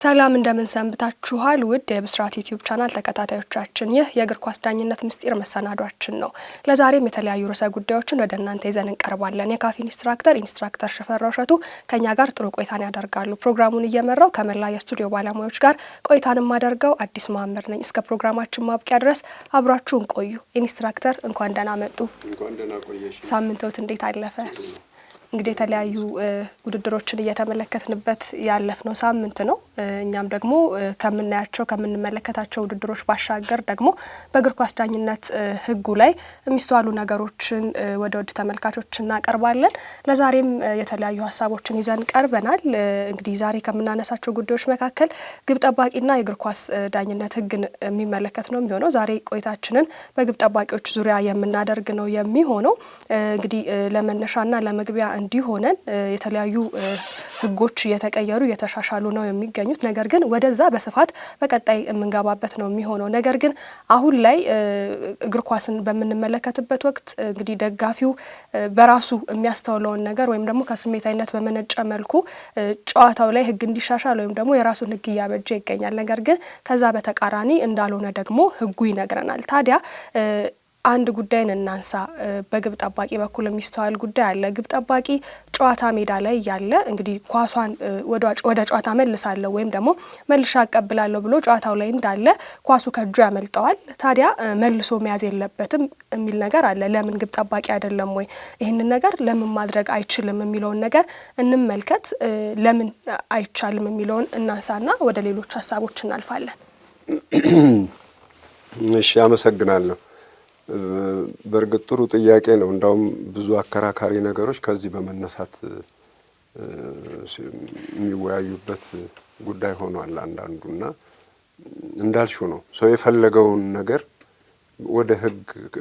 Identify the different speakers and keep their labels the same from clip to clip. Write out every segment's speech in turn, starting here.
Speaker 1: ሰላም እንደምን ሰንብታችኋል ውድ የብስራት ዩቲዩብ ቻናል ተከታታዮቻችን ይህ የእግር ኳስ ዳኝነት ምስጢር መሰናዷችን ነው። ለዛሬም የተለያዩ ርዕሰ ጉዳዮችን ወደ እናንተ ይዘን እንቀርባለን። የካፍ ኢንስትራክተር ሽፈራው እሸቱ ከኛ ጋር ጥሩ ቆይታን ያደርጋሉ። ፕሮግራሙን እየመራው ከመላ የስቱዲዮ ባለሙያዎች ጋር ቆይታን ማደርገው አዲስ መሐመድ ነኝ። እስከ ፕሮግራማችን ማብቂያ ድረስ አብራችሁን ቆዩ። ኢንስትራክተር እንኳን ደህና መጡ።
Speaker 2: እንኳን ደህና ቆየሽ።
Speaker 1: ሳምንቶት እንዴት አለፈ? እንግዲህ የተለያዩ ውድድሮችን እየተመለከትንበት ያለፍነው ሳምንት ነው። እኛም ደግሞ ከምንመለከታቸው ውድድሮች ባሻገር ደግሞ በእግር ኳስ ዳኝነት ሕጉ ላይ የሚስተዋሉ ነገሮችን ወደ ውድ ተመልካቾች እናቀርባለን። ለዛሬም የተለያዩ ሀሳቦችን ይዘን ቀርበናል። እንግዲህ ዛሬ ከምናነሳቸው ጉዳዮች መካከል ግብ ጠባቂና የእግር ኳስ ዳኝነት ሕግን የሚመለከት ነው የሚሆነው። ዛሬ ቆይታችንን በግብ ጠባቂዎች ዙሪያ የምናደርግ ነው የሚሆነው። እንግዲህ ለመነሻና ለመግቢያ እንዲሆነን የተለያዩ ህጎች እየተቀየሩ እየተሻሻሉ ነው የሚገኙት። ነገር ግን ወደዛ በስፋት በቀጣይ የምንገባበት ነው የሚሆነው። ነገር ግን አሁን ላይ እግር ኳስን በምንመለከትበት ወቅት እንግዲህ ደጋፊው በራሱ የሚያስተውለውን ነገር ወይም ደግሞ ከስሜታዊነት በመነጨ መልኩ ጨዋታው ላይ ህግ እንዲሻሻል ወይም ደግሞ የራሱን ህግ እያበጀ ይገኛል። ነገር ግን ከዛ በተቃራኒ እንዳልሆነ ደግሞ ህጉ ይነግረናል። ታዲያ አንድ ጉዳይን እናንሳ። በግብ ጠባቂ በኩል የሚስተዋል ጉዳይ አለ። ግብ ጠባቂ ጨዋታ ሜዳ ላይ ያለ እንግዲህ ኳሷን ወደ ጨዋታ መልሳለሁ ወይም ደግሞ መልሻ አቀብላለሁ ብሎ ጨዋታው ላይ እንዳለ ኳሱ ከእጁ ያመልጠዋል። ታዲያ መልሶ መያዝ የለበትም የሚል ነገር አለ። ለምን ግብ ጠባቂ አይደለም ወይ? ይህንን ነገር ለምን ማድረግ አይችልም የሚለውን ነገር እንመልከት። ለምን አይቻልም የሚለውን እናንሳና ወደ ሌሎች ሀሳቦች እናልፋለን።
Speaker 2: እሺ፣ አመሰግናለሁ። በእርግጥ ጥሩ ጥያቄ ነው። እንዳውም ብዙ አከራካሪ ነገሮች ከዚህ በመነሳት የሚወያዩበት ጉዳይ ሆኗል አንዳንዱና እንዳልሽው ነው። ሰው የፈለገውን ነገር ወደ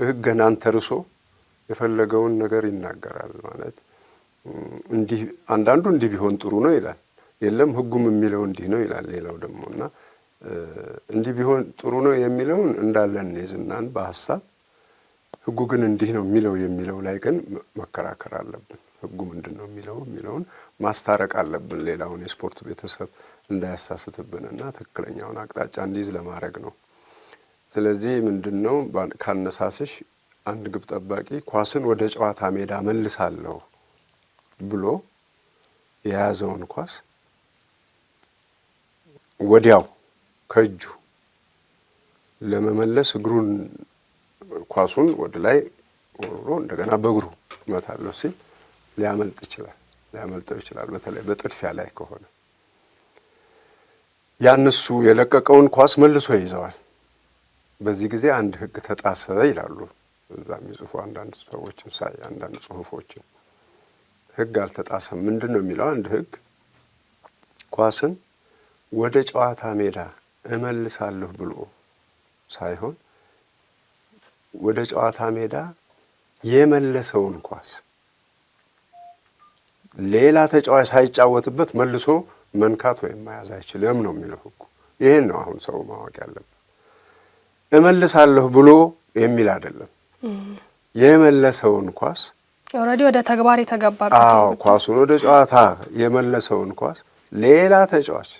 Speaker 2: ህግን አንተርሶ የፈለገውን ነገር ይናገራል። ማለት እንዲህ አንዳንዱ እንዲህ ቢሆን ጥሩ ነው ይላል፣ የለም ህጉም የሚለው እንዲህ ነው ይላል። ሌላው ደግሞ እና እንዲህ ቢሆን ጥሩ ነው የሚለውን እንዳለን ይዝናን በሐሳብ ህጉ ግን እንዲህ ነው የሚለው ላይ ግን መከራከር አለብን። ህጉ ምንድነው የሚለውን ማስታረቅ አለብን። ሌላውን የስፖርት ቤተሰብ እንዳያሳስትብንና ትክክለኛውን አቅጣጫ እንዲይዝ ለማድረግ ነው። ስለዚህ ምንድነው ካነሳስሽ አንድ ግብ ጠባቂ ኳስን ወደ ጨዋታ ሜዳ መልሳለሁ ብሎ የያዘውን ኳስ ወዲያው ከእጁ ለመመለስ እግሩን ኳሱን ወደ ላይ ወርሮ እንደገና በእግሩ መታለው ሲል ሊያመልጠው ይችላል። በተለይ በጥድፊያ ላይ ከሆነ ያንሱ የለቀቀውን ኳስ መልሶ ይዘዋል። በዚህ ጊዜ አንድ ህግ ተጣሰ ይላሉ። እዛም ይጽፉ አንዳንድ ሰዎችን ሳይ አንዳንድ ጽሁፎችን ህግ አልተጣሰም። ምንድነው የሚለው? አንድ ህግ ኳስን ወደ ጨዋታ ሜዳ እመልሳለሁ ብሎ ሳይሆን ወደ ጨዋታ ሜዳ የመለሰውን ኳስ ሌላ ተጫዋች ሳይጫወትበት መልሶ መንካት ወይም መያዝ አይችልም ነው የሚለው ህጉ። ይሄን ነው አሁን ሰው ማወቅ ያለበት። እመልሳለሁ ብሎ የሚል አይደለም። የመለሰውን ኳስ
Speaker 1: ኦሬዲ ወደ ተግባር የተገባበት
Speaker 2: ኳሱን ወደ ጨዋታ የመለሰውን ኳስ ሌላ ተጫዋች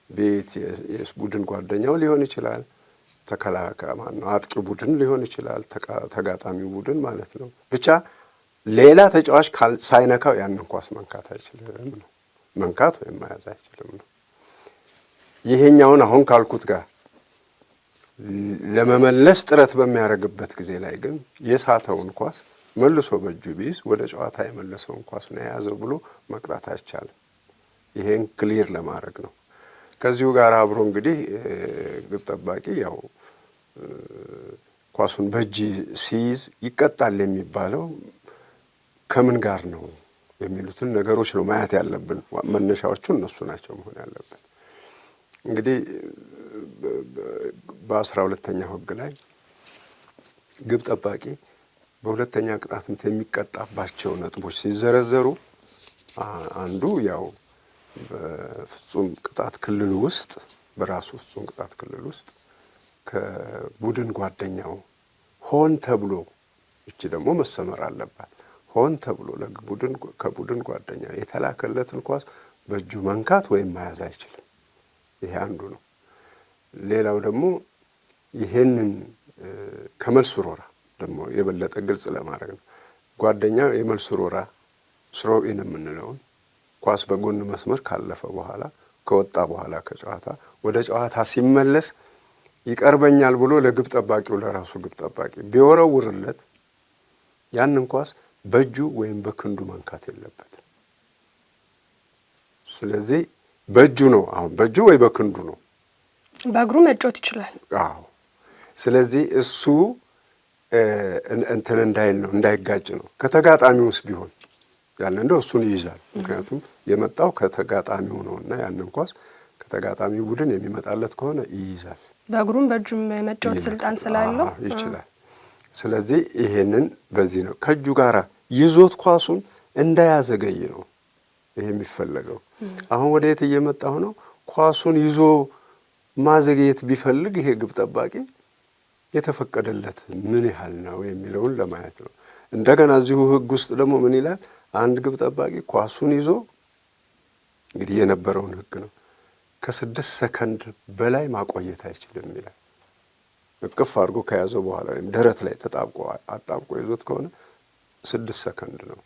Speaker 2: ቤት የቡድን ጓደኛው ሊሆን ይችላል፣ አጥቂ ቡድን ሊሆን ይችላል፣ ተጋጣሚው ቡድን ማለት ነው። ብቻ ሌላ ተጫዋች ሳይነካው ያንን ኳስ መንካት አይችልም ነው። መንካት ወይም መያዝ አይችልም ነው። ይሄኛውን አሁን ካልኩት ጋር ለመመለስ ጥረት በሚያደርግበት ጊዜ ላይ ግን የሳተውን ኳስ መልሶ በእጁ ቢይዝ ወደ ጨዋታ የመለሰውን ኳስ ነው የያዘው ብሎ መቅጣት አይቻልም። ይሄን ክሊር ለማድረግ ነው። ከዚሁ ጋር አብሮ እንግዲህ ግብ ጠባቂ ያው ኳሱን በእጅ ሲይዝ ይቀጣል የሚባለው ከምን ጋር ነው የሚሉትን ነገሮች ነው ማየት ያለብን። መነሻዎቹ እነሱ ናቸው መሆን ያለበት። እንግዲህ በ12ኛው ህግ ላይ ግብ ጠባቂ በሁለተኛ ቅጣት ምት የሚቀጣባቸው ነጥቦች ሲዘረዘሩ አንዱ ያው በፍጹም ቅጣት ክልል ውስጥ በራሱ ፍጹም ቅጣት ክልል ውስጥ ከቡድን ጓደኛው ሆን ተብሎ እቺ ደግሞ መሰመር አለባት። ሆን ተብሎ ከቡድን ጓደኛው የተላከለትን ኳስ በእጁ መንካት ወይም መያዝ አይችልም። ይሄ አንዱ ነው። ሌላው ደግሞ ይሄንን ከመልስ ሮራ ደግሞ የበለጠ ግልጽ ለማድረግ ነው። ጓደኛ የመልስ ሮራ ስሮኢን የምንለውን ኳስ በጎን መስመር ካለፈ በኋላ ከወጣ በኋላ ከጨዋታ ወደ ጨዋታ ሲመለስ ይቀርበኛል ብሎ ለግብ ጠባቂው ለራሱ ግብ ጠባቂ ቢወረውርለት ያንን ኳስ በእጁ ወይም በክንዱ መንካት የለበትም። ስለዚህ በእጁ ነው። አሁን በእጁ ወይ በክንዱ ነው።
Speaker 1: በእግሩ መጫወት ይችላል።
Speaker 2: አዎ። ስለዚህ እሱ እንትን እንዳይል ነው፣ እንዳይጋጭ ነው። ከተጋጣሚውስ ቢሆን ያንን እንደው እሱን ይይዛል። ምክንያቱም የመጣው ከተጋጣሚው ነውና ያንን ኳስ ከተጋጣሚው ቡድን የሚመጣለት ከሆነ ይይዛል።
Speaker 1: በእግሩም በእጁም መጫወት ስልጣን ስላለው
Speaker 2: ይችላል። ስለዚህ ይሄንን በዚህ ነው ከእጁ ጋር ይዞት ኳሱን እንዳያዘገይ ነው ይሄ የሚፈለገው። አሁን ወደ የት እየመጣሁ ነው? ኳሱን ይዞ ማዘግየት ቢፈልግ ይሄ ግብ ጠባቂ የተፈቀደለት ምን ያህል ነው የሚለውን ለማየት ነው። እንደገና እዚሁ ሕግ ውስጥ ደግሞ ምን ይላል? አንድ ግብ ጠባቂ ኳሱን ይዞ እንግዲህ የነበረውን ሕግ ነው ከ6 ሰከንድ በላይ ማቆየት አይችልም ይላል። እቅፍ አድርጎ ከያዘው በኋላ ወይም ደረት ላይ አጣብቆ ይዞት ከሆነ 6 ሰከንድ ነው፣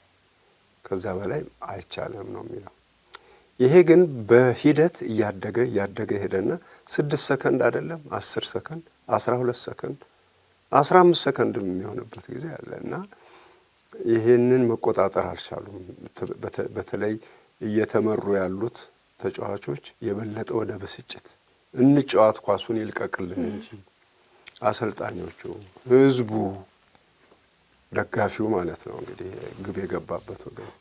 Speaker 2: ከዛ በላይ አይቻልም ነው የሚለው። ይሄ ግን በሂደት እያደገ ሄደና 6 ሰከንድ አይደለም 10 ሰከንድ 12 ሰከንድ 15 ሰከንድ የሚሆንበት ጊዜ አለ እና ይሄንን መቆጣጠር አልቻሉም። በተለይ እየተመሩ ያሉት ተጫዋቾች የበለጠ ወደ ብስጭት እንጫዋት ኳሱን ይልቀቅልን እንጂ አሰልጣኞቹ፣ ህዝቡ፣ ደጋፊው ማለት ነው እንግዲህ ግብ የገባበት ወገን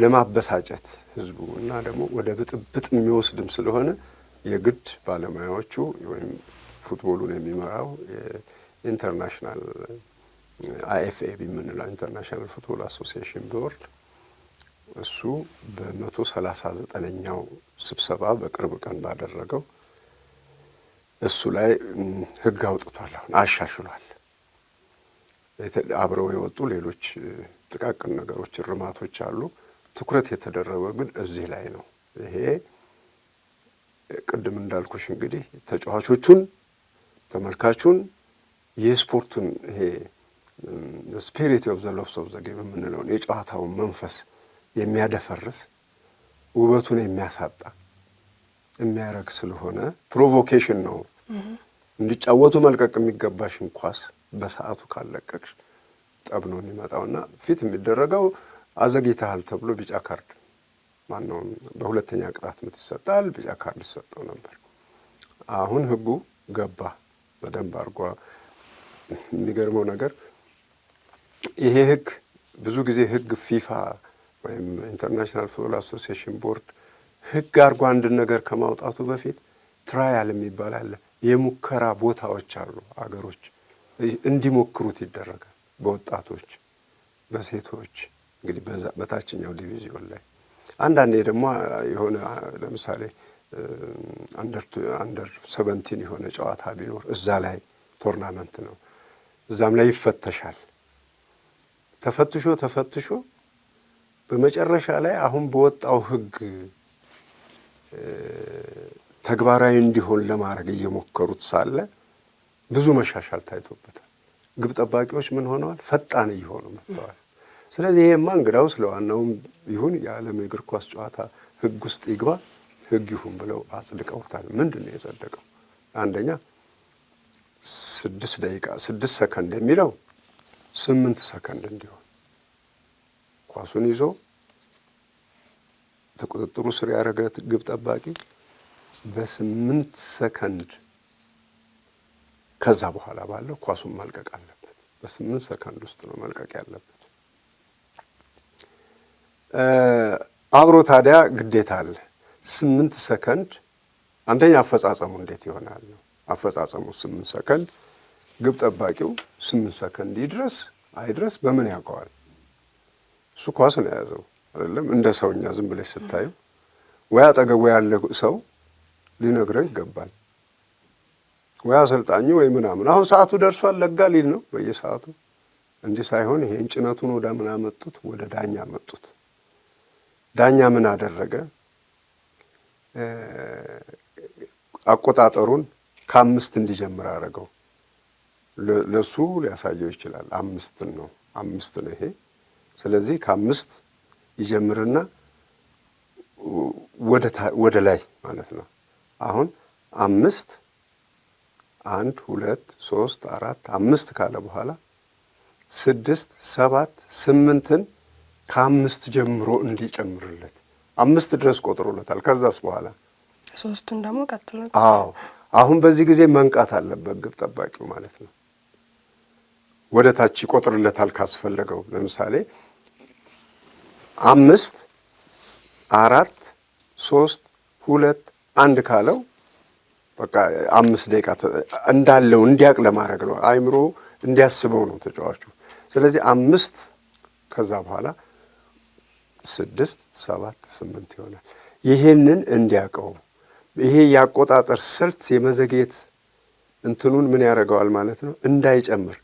Speaker 2: ለማበሳጨት ህዝቡ እና ደግሞ ወደ ብጥብጥ የሚወስድም ስለሆነ የግድ ባለሙያዎቹ ወይም ፉትቦሉን የሚመራው የኢንተርናሽናል አይኤፍኤ የምንለው ኢንተርናሽናል ፉትቦል አሶሲዬሽን ቦርድ እሱ በ139ኛው ስብሰባ በቅርብ ቀን ባደረገው እሱ ላይ ህግ አውጥቷል። አሁን አሻሽሏል። አብረው የወጡ ሌሎች ጥቃቅን ነገሮች እርማቶች አሉ። ትኩረት የተደረገው ግን እዚህ ላይ ነው። ይሄ ቅድም እንዳልኩሽ እንግዲህ ተጫዋቾቹን፣ ተመልካቹን፣ የስፖርቱን ይሄ ስፒሪት ኦፍ ዘ ሎቭስ ኦፍ ዘ ጌም የምንለውን የጨዋታውን መንፈስ የሚያደፈርስ ውበቱን የሚያሳጣ የሚያረግ ስለሆነ ፕሮቮኬሽን ነው። እንዲጫወቱ መልቀቅ የሚገባሽን ኳስ በሰዓቱ ካለቀቅሽ ጠብ ነው የሚመጣውና ፊት የሚደረገው አዘግይተሃል ተብሎ ቢጫ ካርድ ማነው በሁለተኛ ቅጣት ምት ይሰጣል። ቢጫ ካርድ ይሰጠው ነበር። አሁን ህጉ ገባ በደንብ አድርጓ። የሚገርመው ነገር ይሄ ህግ ብዙ ጊዜ ህግ ፊፋ ወይም ኢንተርናሽናል ፉትቦል አሶሲዬሽን ቦርድ ህግ አድርጎ አንድ ነገር ከማውጣቱ በፊት ትራያል የሚባል አለ። የሙከራ ቦታዎች አሉ። አገሮች እንዲሞክሩት ይደረጋል። በወጣቶች፣ በሴቶች እንግዲህ በታችኛው ዲቪዚዮን ላይ አንዳንዴ ደግሞ የሆነ ለምሳሌ አንደር 17 የሆነ ጨዋታ ቢኖር እዛ ላይ ቶርናመንት ነው፣ እዛም ላይ ይፈተሻል። ተፈትሾ በመጨረሻ ላይ አሁን በወጣው ህግ ተግባራዊ እንዲሆን ለማድረግ እየሞከሩት ሳለ ብዙ መሻሻል ታይቶበታል። ግብ ጠባቂዎች ምን ሆነዋል? ፈጣን እየሆኑ መጥተዋል። ስለዚህ ይሄማ እንግዳው ስለዋናውም ይሁን የዓለም የእግር ኳስ ጨዋታ ህግ ውስጥ ይግባ ህግ ይሁን ብለው አጽድቀውታል። ምንድን ነው የጸደቀው? አንደኛ 6 ሰከንድ የሚለው 8 ሰከንድ እንዲሆን ኳሱን ይዞ ተቆጥጥሩ ስር ያደረገ ግብ ጠባቂ በ8 ሰከንድ ከዛ በኋላ ባለው ኳሱን መልቀቅ አለበት። በ8 ሰከንድ ውስጥ ነው መልቀቅ ያለበት። አብሮ ታዲያ ግዴታ አለ 8 ሰከንድ። አንደኛ አፈጻጸሙ እንዴት ይሆናል ነው። አፈጻጸሙ 8 ሰከንድ ግብ ጠባቂው 8 ሰከንድ ይድረስ አይድረስ በምን ያውቀዋል? እሱ ኳስ ነው የያዘው አይደለም። እንደ ሰውኛ ዝም ብለሽ ስታዩ ወይ አጠገቡ ያለ ሰው ሊነግረው ይገባል፣ ወይ አሰልጣኙ ወይ ምናምን። አሁን ሰዓቱ ደርሷል ለጋ ሊል ነው በየሰዓቱ። እንዲህ ሳይሆን ይሄን ጭነቱን ወደ ምን አመጡት? ወደ ዳኛ አመጡት። ዳኛ ምን አደረገ? አቆጣጠሩን ከ5 እንዲጀምር አደረገው። ለሱ ሊያሳየው ይችላል። 5 ነው ይሄ። ስለዚህ ከ5 ይጀምርና ወደ ላይ ማለት ነው። አሁን 5 1 2 3 4 5 ካለ በኋላ 6 7 8ን ከ5 ጀምሮ እንዲጨምርለት 5 ድረስ ቆጥሮለታል። ከዛስ በኋላ
Speaker 1: 3ቱን ደግሞ ቀጥሎ
Speaker 2: አሁን በዚህ ጊዜ መንቃት አለበት ግብ ጠባቂው ማለት ነው። ወደ ታች ይቆጥርለታል ካስፈለገው። ለምሳሌ 5 4 3 2 1 ካለው በቃ 5 ደቂቃ እንዳለው እንዲያቅ ለማድረግ ነው። አይምሮ እንዲያስበው ነው ተጫዋቹ። ስለዚህ 5 ከዛ በኋላ 6 7 8 ይሆናል። ይሄንን እንዲያቀው ይሄ ያቆጣጠር ስልት የመዘግየት እንትኑን ምን ያደርገዋል ማለት ነው እንዳይጨምር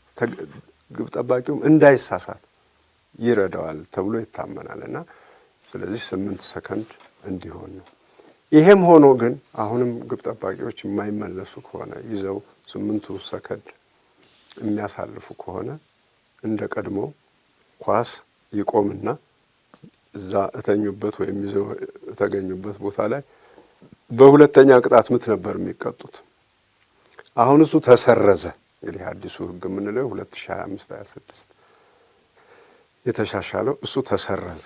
Speaker 2: ግብ ጠባቂውም እንዳይሳሳት ይረዳዋል ተብሎ ይታመናልና ስለዚህ 8 ሰከንድ እንዲሆን ነው። ይሄም ሆኖ ግን አሁንም ግብ ጠባቂዎች የማይመለሱ ከሆነ ይዘው 8 ሰከንድ የሚያሳልፉ ከሆነ እንደ ቀድሞ ኳስ ይቆምና እዛ እተኙበት ወይም ይዘው የተገኙበት ቦታ ላይ በሁለተኛ ቅጣት ምት ነበር የሚቀጡት። አሁን እሱ ተሰረዘ። እንግዲህ አዲሱ ሕግ የምንለው 2025-26 የተሻሻለው እሱ ተሰረዘ።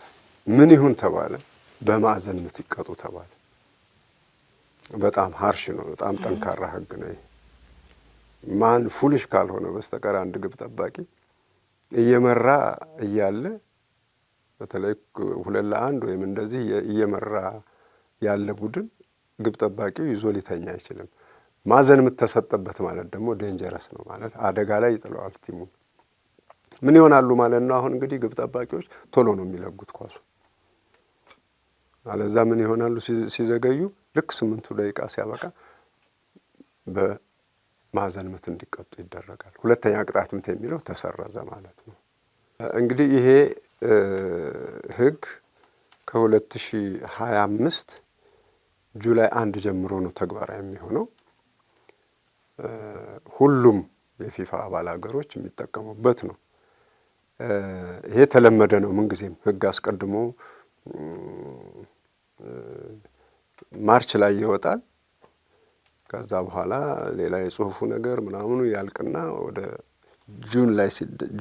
Speaker 2: ምን ይሁን ተባለ? በማዕዘን ምት ይቀጡ ተባለ። በጣም ሀርሽ ነው። በጣም ጠንካራ ሕግ ነው። ማን ፉልሽ ካልሆነ በስተቀር አንድ ግብ ጠባቂ እየመራ እያለ በተለይ 2-1 ወይም እንደዚህ እየመራ ያለ ቡድን ግብ ጠባቂው ይዞ ሊተኛ አይችልም። ማዕዘን የምትሰጠበት ማለት ደግሞ ዴንጀረስ ነው ማለት አደጋ ላይ ይጥለዋል ቲሙን። ምን ይሆናሉ ማለት ነው? አሁን እንግዲህ ግብ ጠባቂዎች ቶሎ ነው የሚለጉት ኳሱ። አለዛ ምን ይሆናሉ? ሲዘገዩ ልክ 8 ደቂቃ ሲያበቃ በማዕዘን ምት እንዲቀጡ ይደረጋል። ሁለተኛ ቅጣት ምት የሚለው ተሰረዘ ማለት ነው። እንግዲህ ይሄ ሕግ ከ2025 ጁላይ 1 ጀምሮ ነው ተግባራዊ የሚሆነው። ሁሉም የፊፋ አባል ሀገሮች የሚጠቀሙበት ነው። ይሄ ተለመደ ነው። ምንጊዜም ሕግ አስቀድሞ ማርች ላይ ይወጣል። ከዛ በኋላ ሌላ የጽሁፉ ነገር ምናምኑ ያልቅና ወደ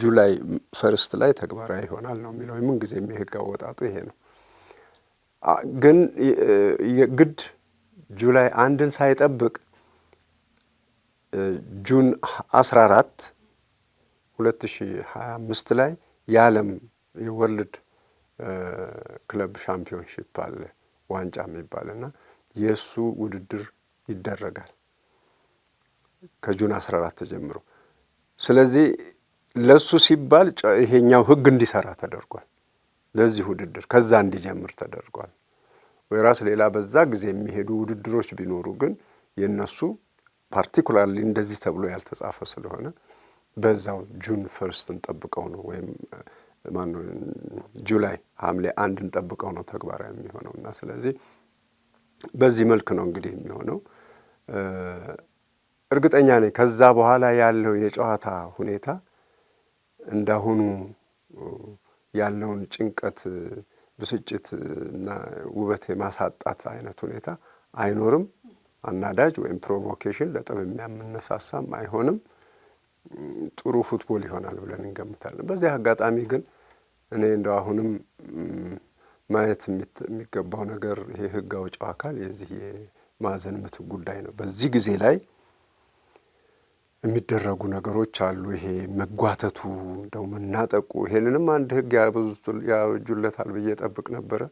Speaker 2: ጁላይ 1 ላይ ተግባራዊ ይሆናል ነው የሚለው። ምንጊዜም የሕግ አወጣጡ ይሄ ነው። ግን ግድ ጁላይ 1ን ሳይጠብቅ ጁን 14 2025 ላይ የዓለም የወርልድ ክለብ ሻምፒዮንሺፕ አለ ዋንጫ የሚባልና የእሱ ውድድር ይደረጋል ከጁን 14 ጀምሮ። ስለዚህ ለሱ ሲባል ይሄኛው ሕግ እንዲሰራ ተደርጓል። ለዚህ ውድድር ከዛ እንዲጀምር ተደርጓል። ወይራስ ሌላ በዛ ጊዜ የሚሄዱ ውድድሮች ቢኖሩ ግን የነሱ ፓርቲኩላርሊ እንደዚህ ተብሎ ያልተጻፈ ስለሆነ በዛው ጁን 1 እንጠብቀው ነው ወይም ማነው ጁላይ ሐምሌ 1 እንጠብቀው ነው ተግባራዊ የሚሆነው እና ስለዚህ በዚህ መልክ ነው እንግዲህ የሚሆነው። እርግጠኛ ነኝ ከዛ በኋላ ያለው የጨዋታ ሁኔታ እንዳሁኑ ያለውን ጭንቀት፣ ብስጭት እና ውበት የማሳጣት አይነት ሁኔታ አይኖርም። አናዳጅ ወይም ፕሮቮኬሽን ለጠብ የሚያመነሳሳም አይሆንም። ጥሩ ፉትቦል ይሆናል ብለን እንገምታለን። በዚህ አጋጣሚ ግን እኔ እንደው አሁንም ማየት የሚገባው ነገር ይሄ ሕግ አውጪው አካል የዚህ የማዕዘን ምት ጉዳይ ነው። በዚህ ጊዜ ላይ የሚደረጉ ነገሮች አሉ። ይሄ መጓተቱ እንደው መናጠቁ ይሄንንም አንድ ሕግ ያበጁለታል ብዬ ጠብቅ ነበረ።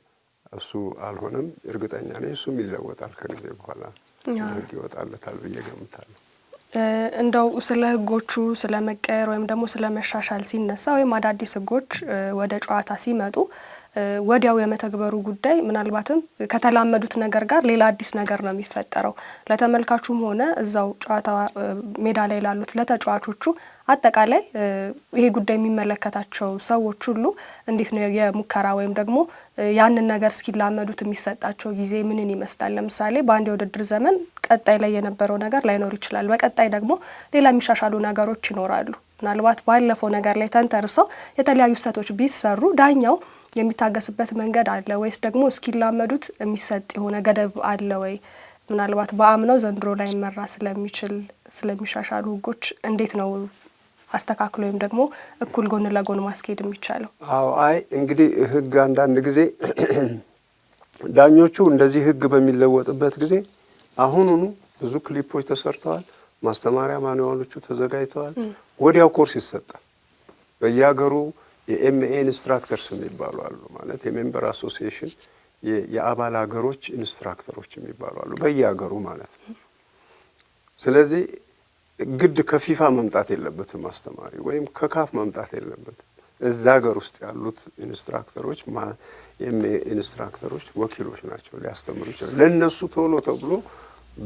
Speaker 2: እሱ አልሆነም። እርግጠኛ ነኝ እሱም ይለወጣል ከጊዜ በኋላ ሕግ ይወጣለታል ብዬ ገምታለሁ።
Speaker 1: እንደው ስለ ሕጎቹ ስለ መቀየር ወይም ደግሞ ስለ መሻሻል ሲነሳ ወይም አዳዲስ ሕጎች ወደ ጨዋታ ሲመጡ ወዲያው የመተግበሩ ጉዳይ ምናልባትም ከተላመዱት ነገር ጋር ሌላ አዲስ ነገር ነው የሚፈጠረው። ለተመልካቹም ሆነ እዛው ጨዋታ ሜዳ ላይ ላሉት ለተጫዋቾቹ አጠቃላይ ይሄ ጉዳይ የሚመለከታቸው ሰዎች ሁሉ እንዴት ነው የሙከራ ወይም ደግሞ ያንን ነገር እስኪላመዱት የሚሰጣቸው ጊዜ ምንን ይመስላል? ለምሳሌ በአንድ የውድድር ዘመን ቀጣይ ላይ የነበረው ነገር ላይኖር ይችላል። በቀጣይ ደግሞ ሌላ የሚሻሻሉ ነገሮች ይኖራሉ። ምናልባት ባለፈው ነገር ላይ ተንተርሰው የተለያዩ ስህተቶች ቢሰሩ ዳኛው የሚታገስበት መንገድ አለ ወይስ ደግሞ እስኪላመዱት የሚሰጥ የሆነ ገደብ አለ ወይ? ምናልባት በአምናው ዘንድሮ ላይ መራ ስለሚችል ስለሚሻሻሉ ህጎች እንዴት ነው አስተካክሎ ወይም ደግሞ እኩል ጎን ለጎን ማስኬድ የሚቻለው?
Speaker 2: አዎ አይ እንግዲህ ህግ አንዳንድ ጊዜ ዳኞቹ እንደዚህ ህግ በሚለወጥበት ጊዜ አሁኑኑ ብዙ ክሊፖች ተሰርተዋል፣ ማስተማሪያ ማኑዋሎቹ ተዘጋጅተዋል፣ ወዲያው ኮርስ ይሰጣል። በየሀገሩ የኤምኤ ኢንስትራክተርስ የሚባሉ አሉ። ማለት የሜምበር አሶሲዬሽን የአባል ሀገሮች ኢንስትራክተሮች የሚባሉ አሉ በየሀገሩ ማለት ነው። ስለዚህ ግድ ከፊፋ መምጣት የለበትም አስተማሪ ወይም ከካፍ መምጣት የለበትም። እዛ ሀገር ውስጥ ያሉት ኢንስትራክተሮች ኢንስትራክተሮች ወኪሎች ናቸው፣ ሊያስተምሩ ይችላል። ለነሱ ቶሎ ተብሎ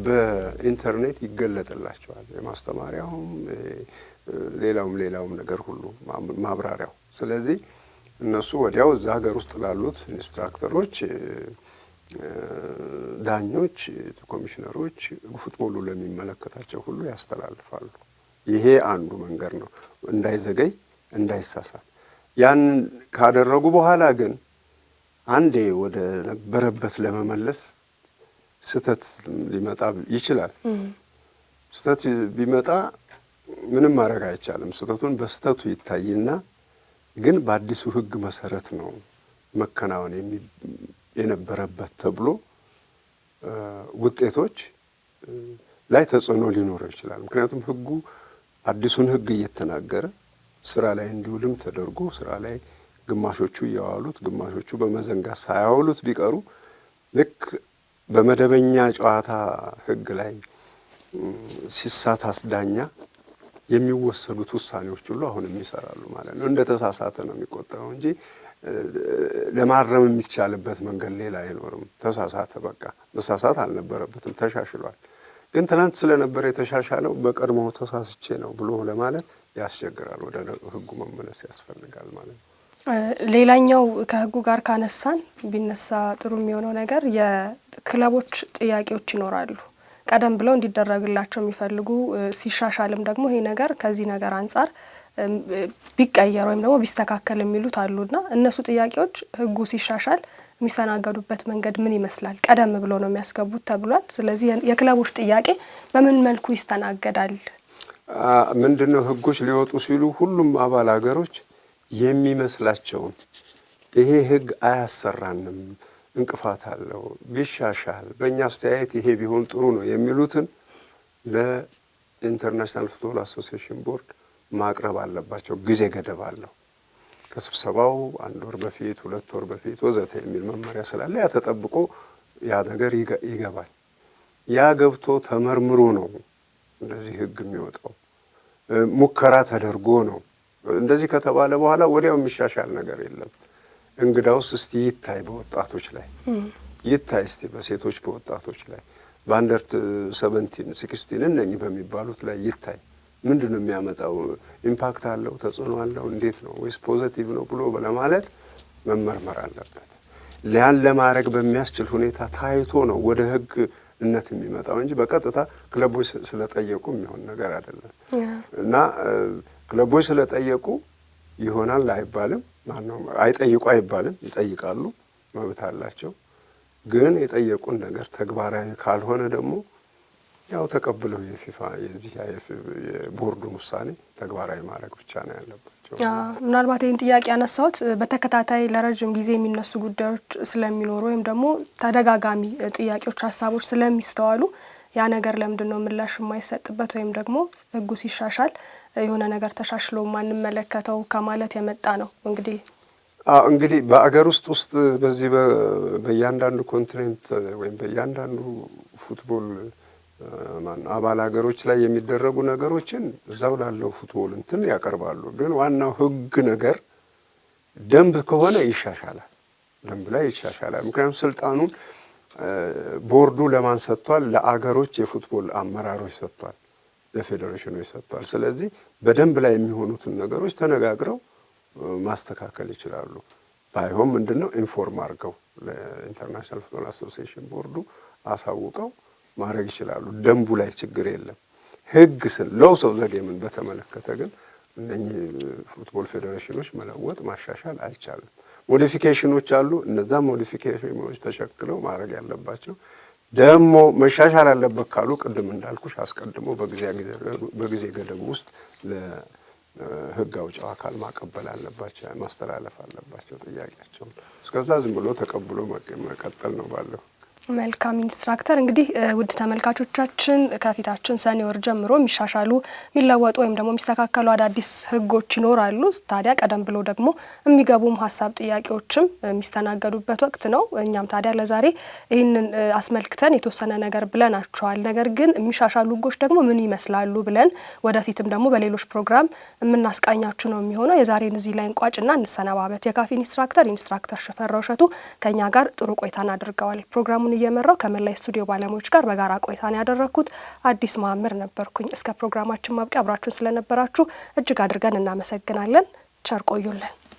Speaker 2: በኢንተርኔት ይገለጥላቸዋል የማስተማሪያውም ሌላውም ነገር ሁሉ ማብራሪያው። ስለዚህ እነሱ ወዲያው እዛ ሀገር ውስጥ ላሉት ኢንስትራክተሮች፣ ዳኞች፣ ኮሚሽነሮች ፉትቦሉ ለሚመለከታቸው ሁሉ ያስተላልፋሉ። ይሄ አንዱ መንገድ ነው፣ እንዳይዘገይ እንዳይሳሳት። ያን ካደረጉ በኋላ ግን አንዴ ወደ ነበረበት ለመመለስ ስህተት ሊመጣ ይችላል። ስህተት ቢመጣ ምንም ማድረግ አይቻልም። ስህተቱን በስህተቱ ይታይና ግን በአዲሱ ህግ መሰረት ነው መከናወን የነበረበት ተብሎ ውጤቶች ላይ ተጽዕኖ ሊኖረው ይችላል። ምክንያቱም ህጉ አዲሱን ህግ እየተናገረ ስራ ላይ እንዲውልም ተደርጎ ስራ ላይ ግማሾቹ እያዋሉት ግማሾቹ በመዘንጋት ሳያውሉት ቢቀሩ ልክ በመደበኛ ጨዋታ ህግ ላይ ሲሳሳት ዳኛ የሚወሰዱት ውሳኔዎች ሁሉ አሁንም ይሰራሉ ማለት ነው። እንደ ተሳሳተ ነው የሚቆጠረው እንጂ ለማረም የሚቻልበት መንገድ ሌላ አይኖርም። ተሳሳተ፣ በቃ መሳሳት አልነበረበትም፣ ተሻሽሏል። ግን ትናንት ስለነበረ የተሻሻለው በቀድሞ ተሳስቼ ነው ብሎ ለማለት ያስቸግራል። ወደ ህጉ መመለስ ያስፈልጋል ማለት ነው።
Speaker 1: ሌላኛው ከህጉ ጋር ካነሳን ቢነሳ ጥሩ የሚሆነው ነገር የክለቦች ጥያቄዎች ይኖራሉ። ቀደም ብለው እንዲደረግላቸው የሚፈልጉ ሲሻሻልም ደግሞ ይሄ ነገር ከዚህ ነገር አንጻር ቢቀየር ወይም ደግሞ ቢስተካከል የሚሉት አሉና እነሱ ጥያቄዎች ህጉ ሲሻሻል የሚስተናገዱበት መንገድ ምን ይመስላል? ቀደም ብሎ ነው የሚያስገቡት ተብሏል። ስለዚህ የክለቦች ጥያቄ በምን መልኩ ይስተናገዳል?
Speaker 2: ምንድነው ህጎች ሊወጡ ሲሉ ሁሉም አባል ሀገሮች የሚመስላቸውን ይሄ ህግ አያሰራንም፣ እንቅፋት አለው፣ ቢሻሻል በእኛ አስተያየት ይሄ ቢሆን ጥሩ ነው የሚሉትን ለኢንተርናሽናል ፉትቦል አሶሲዬሽን ቦርድ ማቅረብ አለባቸው። ጊዜ ገደብ አለው። ከስብሰባው 1 ወር በፊት 2 ወር በፊት ወዘተ የሚል መመሪያ ስላለ ያ ተጠብቆ ያ ነገር ይገባል። ያ ገብቶ ተመርምሮ ነው እንደዚህ ህግ የሚወጣው። ሙከራ ተደርጎ ነው። እንደዚህ ከተባለ በኋላ ወዲያው የሚሻሻል ነገር የለም። እንግዳውስ እስቲ ይታይ፣ በወጣቶች ላይ ይታይ፣ እስቲ በሴቶች በወጣቶች ላይ በአንደር 17 16 እነኚህ በሚባሉት ላይ ይታይ። ምንድነው የሚያመጣው? ኢምፓክት አለው? ተጽዕኖ አለው? እንዴት ነው? ወይስ ፖዚቲቭ ነው ብሎ ለማለት መመርመር አለበት። ያን ለማድረግ በሚያስችል ሁኔታ ታይቶ ነው ወደ ህግነት የሚመጣው እንጂ በቀጥታ ክለቦች ስለጠየቁ የሚሆን ነገር አይደለም። እና ክለቦች ስለጠየቁ ይሆናል አይባልም። ማነው አይጠይቁ አይባልም። ይጠይቃሉ፣ መብት አላቸው። ግን የጠየቁን ነገር ተግባራዊ ካልሆነ ደግሞ ያው ተቀብለው የፊፋ የዚህ የቦርዱን ውሳኔ ተግባራዊ ማድረግ ብቻ ነው ያለባቸው።
Speaker 1: ምናልባት ይህን ጥያቄ ያነሳሁት በተከታታይ ለረጅም ጊዜ የሚነሱ ጉዳዮች ስለሚኖሩ ወይም ደግሞ ተደጋጋሚ ጥያቄዎች፣ ሀሳቦች ስለሚስተዋሉ ያ ነገር ለምንድን ነው ምላሽ የማይሰጥበት ወይም ደግሞ ህጉ ሲሻሻል የሆነ ነገር ተሻሽሎ ማንመለከተው ከማለት የመጣ ነው። እንግዲህ በአገር ውስጥ በዚህ በእያንዳንዱ ኮንቲኔንት ወይም በእያንዳንዱ ፉትቦል አባል ሀገሮች ላይ የሚደረጉ ነገሮችን እዛው ላለው ፉትቦል እንትን ያቀርባሉ። ግን ዋናው ህግ ነገር ደንብ ከሆነ ይሻሻላል።
Speaker 2: ደንብ ላይ ይሻሻላል። ምክንያቱም ስልጣኑን ቦርዱ ለማን ሰጥቷል? ለአገሮች የፉትቦል አመራሮች ሰጥቷል፣ ለፌዴሬሽኖች ሰጥቷል። ስለዚህ በደንብ ላይ የሚሆኑትን ነገሮች ተነጋግረው ማስተካከል ይችላሉ። ባይሆን ምንድነው ኢንፎርም አድርገው ለኢንተርናሽናል ፉትቦል አሶሲዬሽን ቦርዱ አሳውቀው ማድረግ ይችላሉ። ደንቡ ላይ ችግር የለም። ህግ ስን ሎውስ ኦፍ ዘ ጌምን በተመለከተ ግን እነኚህ ፉትቦል ፌዴሬሽኖች መለወጥ ማሻሻል አይቻልም። ሞዲፊኬሽኖች አሉ። እነዛ ሞዲፊኬሽኖች ተሸክለው ማድረግ ያለባቸው ደግሞ መሻሻል አለበት ካሉ ቅድም እንዳልኩሽ አስቀድሞ በጊዜ ገደብ ውስጥ ለህግ አውጪው አካል ማቀበል አለባቸው፣ ማስተላለፍ አለባቸው ጥያቄያቸውን። እስከዛ ዝም ብሎ ተቀብሎ መቀጠል ነው ባለው።
Speaker 1: መልካም ኢንስትራክተር፣ እንግዲህ ውድ ተመልካቾቻችን ከፊታችን ሰኔ ወር ጀምሮ የሚሻሻሉ የሚለወጡ ወይም ደግሞ የሚስተካከሉ አዳዲስ ህጎች ይኖራሉ። ታዲያ ቀደም ብሎ ደግሞ የሚገቡም ሀሳብ ጥያቄዎችም የሚስተናገዱበት ወቅት ነው። እኛም ታዲያ ለዛሬ ይህንን አስመልክተን የተወሰነ ነገር ብለናቸዋል። ነገር ግን የሚሻሻሉ ህጎች ደግሞ ምን ይመስላሉ ብለን ወደፊትም ደግሞ በሌሎች ፕሮግራም የምናስቃኛችሁ ነው የሚሆነው። የዛሬን እዚህ ላይ እንቋጭና እንሰነባበት። የካፍ ኢንስትራክተር ሽፈራው እሸቱ ከኛ ጋር ጥሩ ቆይታን አድርገዋል። ፕሮግራሙን እየመራው ከመላይ ስቱዲዮ ባለሙያዎች ጋር በጋራ ቆይታን ያደረኩት አዲስ ማምር ነበርኩኝ። እስከ ፕሮግራማችን ማብቂያ አብራችሁን ስለነበራችሁ እጅግ አድርገን እናመሰግናለን። ቸር ቆዩልን።